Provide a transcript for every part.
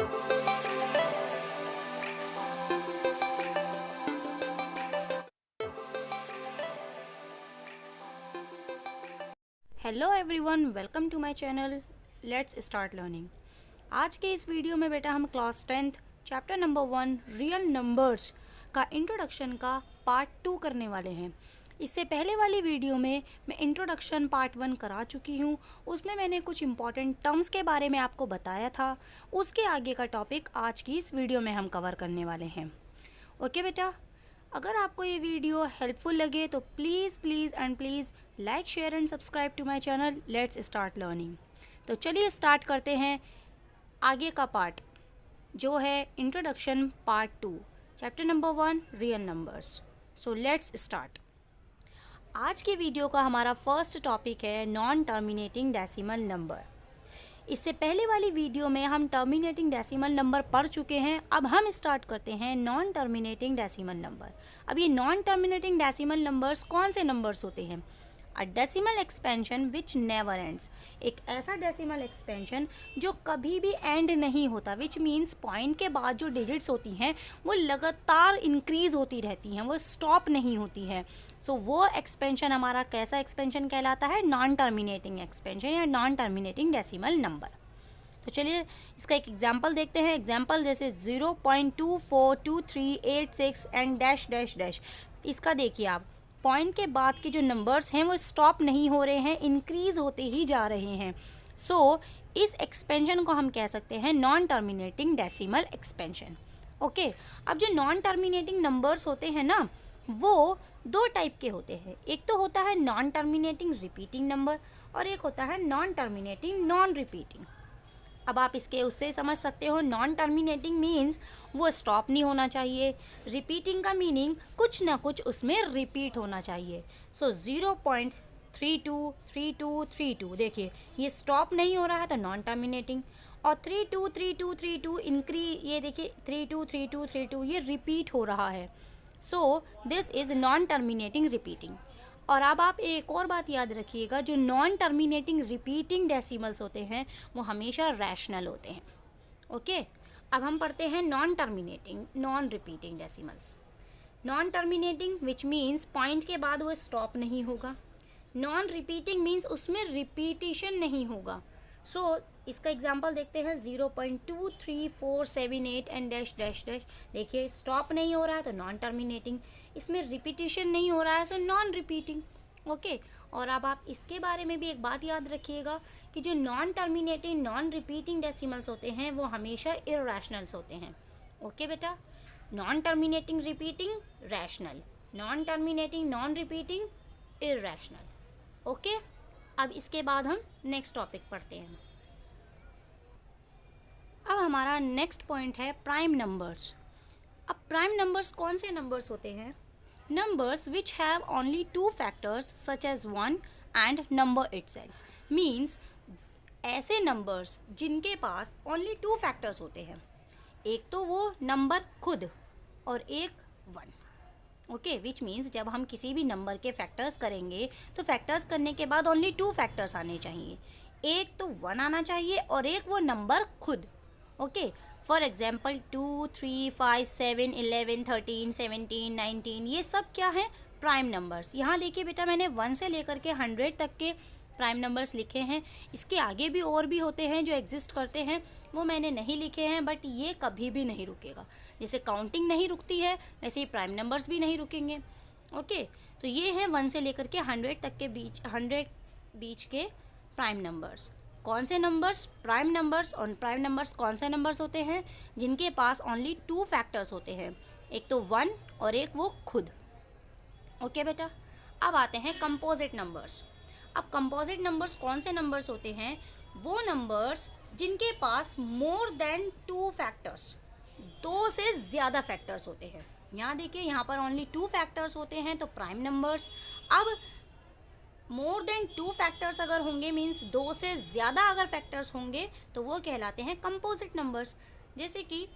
Hello everyone, welcome to my channel. Let's start learning. आज के इस वीडियो में बेटा हम class 10th chapter number 1 real numbers का इंट्रोडक्शन का पार्ट 2 करने वाले हैं। इससे पहले वाली वीडियो में मैं इंट्रोडक्शन पार्ट 1 करा चुकी हूँ। उसमें मैंने कुछ इंपॉर्टेंट टर्म्स के बारे में आपको बताया था। उसके आगे का टॉपिक आज की इस वीडियो में हम कवर करने वाले हैं। ओके बेटा, अगर आपको ये वीडियो हेल्पफुल लगे तो please like share and subscribe to my channel. Let's start learning. तो चलिए स्टार्ट करते हैं आगे का पार्ट, जो है introduction part 2 chapter number 1 real numbers. So let's start. आज के वीडियो का हमारा फर्स्ट टॉपिक है नॉन टर्मिनेटिंग डेसिमल नंबर। इससे पहले वाली वीडियो में हम टर्मिनेटिंग डेसिमल नंबर पढ़ चुके हैं। अब हम स्टार्ट करते हैं नॉन टर्मिनेटिंग डेसिमल नंबर। अब ये नॉन टर्मिनेटिंग डेसिमल नंबर्स कौन से नंबर्स होते हैं? A decimal expansion which never ends, एक ऐसा डेसिमल एक्सपेंशन जो कभी भी एंड नहीं होता। विच मीन्स पॉइंट के बाद जो डिजिट्स होती हैं वो लगातार इंक्रीज होती रहती हैं, वो स्टॉप नहीं होती है। सो वो एक्सपेंशन हमारा कैसा एक्सपेंशन कहलाता है? नॉन टर्मिनेटिंग एक्सपेंशन या नॉन टर्मिनेटिंग डेसिमल नंबर। तो चलिए इसका एक एग्जाम्पल देखते हैं। एग्जाम्पल जैसे 0.242386 एंड डैश डैश डैश। इसका देखिए आप, पॉइंट के बाद के जो नंबर्स हैं वो स्टॉप नहीं हो रहे हैं, इंक्रीज होते ही जा रहे हैं। सो इस एक्सपेंशन को हम कह सकते हैं non terminating decimal expansion. Okay, अब जो नॉन टर्मिनेटिंग नंबर्स होते हैं ना, वो दो टाइप के होते हैं। एक तो होता है नॉन टर्मिनेटिंग रिपीटिंग नंबर और एक होता है नॉन टर्मिनेटिंग नॉन रिपीटिंग। अब आप इसके उससे समझ सकते हो, नॉन टर्मिनेटिंग मीन्स वो स्टॉप नहीं होना चाहिए। रिपीटिंग का मीनिंग कुछ ना कुछ उसमें रिपीट होना चाहिए। सो 0.323232 देखिए ये स्टॉप नहीं हो रहा है तो नॉन टर्मिनेटिंग। और 323232 ये देखिए 323232 ये रिपीट हो रहा है। So this is non terminating repeating. और अब आप एक और बात याद रखिएगा, जो नॉन टर्मिनेटिंग रिपीटिंग डेसिमल्स होते हैं वो हमेशा रैशनल होते हैं। ओके, अब हम पढ़ते हैं non terminating non repeating decimals. Non terminating which means point के बाद वो स्टॉप नहीं होगा। नॉन रिपीटिंग मीन्स उसमें रिपीटिशन नहीं होगा। सो इसका एग्जांपल देखते हैं 0.23478 एंड डैश डैश डैश। देखिए स्टॉप नहीं हो रहा है तो नॉन टर्मिनेटिंग, इसमें रिपीटिशन नहीं हो रहा है सो नॉन रिपीटिंग। ओके, और अब आप इसके बारे में भी एक बात याद रखिएगा कि जो non terminating non repeating decimals होते हैं वो हमेशा इरैशनल्स होते हैं। ओके बेटा, non terminating repeating rational, non terminating non repeating irrational. Okay, अब इसके बाद हम नेक्स्ट टॉपिक पढ़ते हैं। अब हमारा नेक्स्ट पॉइंट है प्राइम नंबर्स। अब प्राइम नंबर्स कौन से नंबर्स होते हैं? Numbers which have only 2 factors such as 1 and number itself. Means ऐसे नंबर्स जिनके पास ओनली 2 फैक्टर्स होते हैं, एक तो वो नंबर खुद और एक 1। ओके, विच मीन्स जब हम किसी भी नंबर के फैक्टर्स करेंगे तो फैक्टर्स करने के बाद ओनली 2 फैक्टर्स आने चाहिए, एक तो 1 आना चाहिए और एक वो नंबर खुद। ओके, फॉर एग्जाम्पल 2, 3, 5, 7, 11, 13, 17, 19 ये सब क्या हैं? Prime numbers. यहाँ देखिए बेटा, मैंने 1 से लेकर के 100 तक के प्राइम नंबर्स लिखे हैं। इसके आगे भी और भी होते हैं जो एग्जिस्ट करते हैं, वो मैंने नहीं लिखे हैं, बट ये कभी भी नहीं रुकेगा। जैसे काउंटिंग नहीं रुकती है वैसे ही प्राइम नंबर्स भी नहीं रुकेंगे। ओके, तो ये हैं 1 से लेकर के 100 तक के बीच के प्राइम नंबर्स। कौन से नंबर्स? Prime numbers. और प्राइम नंबर्स कौन से नंबर्स होते हैं? जिनके पास ओनली 2 फैक्टर्स होते हैं, एक तो 1 और एक वो खुद। ओके बेटा, अब आते हैं कंपोजिट नंबर्स। अब कंपोजिट नंबर्स कौन से नंबर्स होते हैं? वो नंबर्स जिनके पास मोर देन 2 फैक्टर्स, 2 से ज़्यादा फैक्टर्स होते हैं। यहाँ देखिए, यहाँ पर ओनली 2 फैक्टर्स होते हैं तो प्राइम नंबर्स। अब मोर देन 2 फैक्टर्स अगर होंगे मीन्स 2 से ज़्यादा अगर फैक्टर्स होंगे तो वो कहलाते हैं कंपोजिट नंबर्स। जैसे कि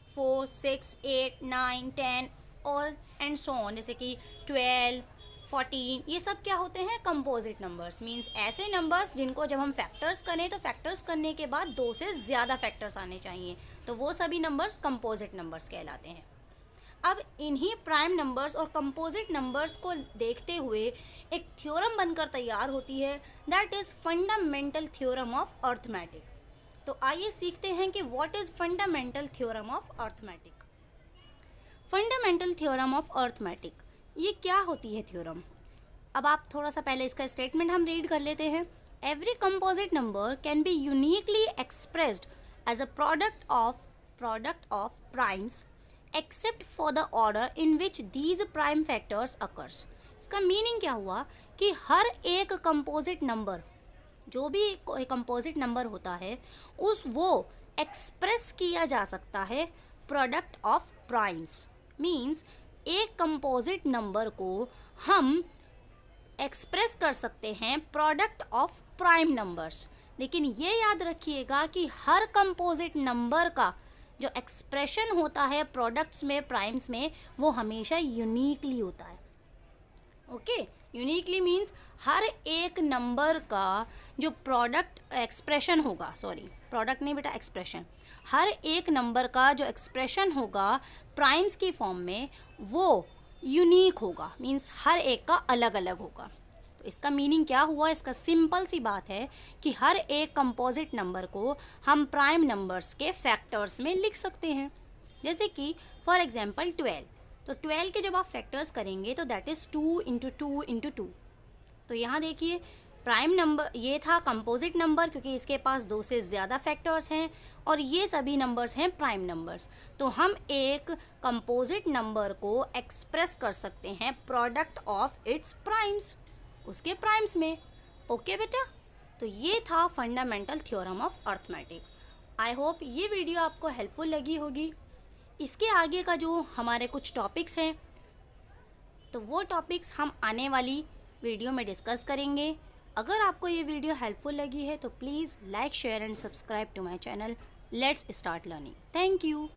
4, 6, 8, 9, 10 और एंड सो ऑन, जैसे कि 12, 14, ये सब क्या होते हैं? Composite numbers. मीन्स ऐसे नंबर्स जिनको जब हम फैक्टर्स करें तो फैक्टर्स करने के बाद 2 से ज़्यादा फैक्टर्स आने चाहिए, तो वो सभी नंबर्स कंपोजिट नंबर्स कहलाते हैं। अब इन्हीं प्राइम नंबर्स और कंपोजिट नंबर्स को देखते हुए एक थ्योरम बनकर तैयार होती है, that is fundamental theorem of arithmetic. तो आइए सीखते हैं कि what is fundamental theorem of arithmetic. Fundamental theorem of arithmetic, ये क्या होती है थ्योरम? अब आप थोड़ा सा पहले इसका स्टेटमेंट हम रीड कर लेते हैं। Every composite number can be uniquely expressed as a product of primes except for the order in which these prime factors occurs. इसका मीनिंग क्या हुआ कि हर एक कंपोजिट नंबर, जो भी कोई कंपोजिट नंबर होता है, वो एक्सप्रेस किया जा सकता है प्रोडक्ट ऑफ प्राइम्स। मीन्स एक कंपोजिट नंबर को हम एक्सप्रेस कर सकते हैं प्रोडक्ट ऑफ प्राइम नंबर्स। लेकिन ये याद रखिएगा कि हर कंपोजिट नंबर का जो एक्सप्रेशन होता है प्रोडक्ट्स में, प्राइम्स में, वो हमेशा यूनिकली होता है। ओके, यूनिकली मीन्स हर एक नंबर का जो प्रोडक्ट एक्सप्रेशन होगा, सॉरी प्रोडक्ट नहीं बेटा, एक्सप्रेशन, हर एक नंबर का जो एक्सप्रेशन होगा प्राइम्स की फॉर्म में वो यूनिक होगा। मीन्स हर एक का अलग अलग होगा। तो इसका मीनिंग क्या हुआ? इसका सिंपल सी बात है कि हर एक कंपोजिट नंबर को हम प्राइम नंबर्स के फैक्टर्स में लिख सकते हैं। जैसे कि फॉर एग्जांपल 12, तो 12 के जब आप फैक्टर्स करेंगे तो दैट इज़ 2 इंटू 2 इंटू 2। तो यहाँ देखिए प्राइम नंबर ये था कंपोजिट नंबर, क्योंकि इसके पास 2 से ज़्यादा फैक्टर्स हैं, और ये सभी नंबर्स हैं प्राइम नंबर्स। तो हम एक कंपोजिट नंबर को एक्सप्रेस कर सकते हैं प्रोडक्ट ऑफ इट्स प्राइम्स, उसके प्राइम्स में। ओके बेटा, तो ये था fundamental theorem of arithmetic. I hope ये वीडियो आपको हेल्पफुल लगी होगी। इसके आगे का जो हमारे कुछ टॉपिक्स हैं, तो वो टॉपिक्स हम आने वाली वीडियो में डिस्कस करेंगे। अगर आपको ये वीडियो हेल्पफुल लगी है तो please like, share and subscribe to my channel. Let's start learning. Thank you.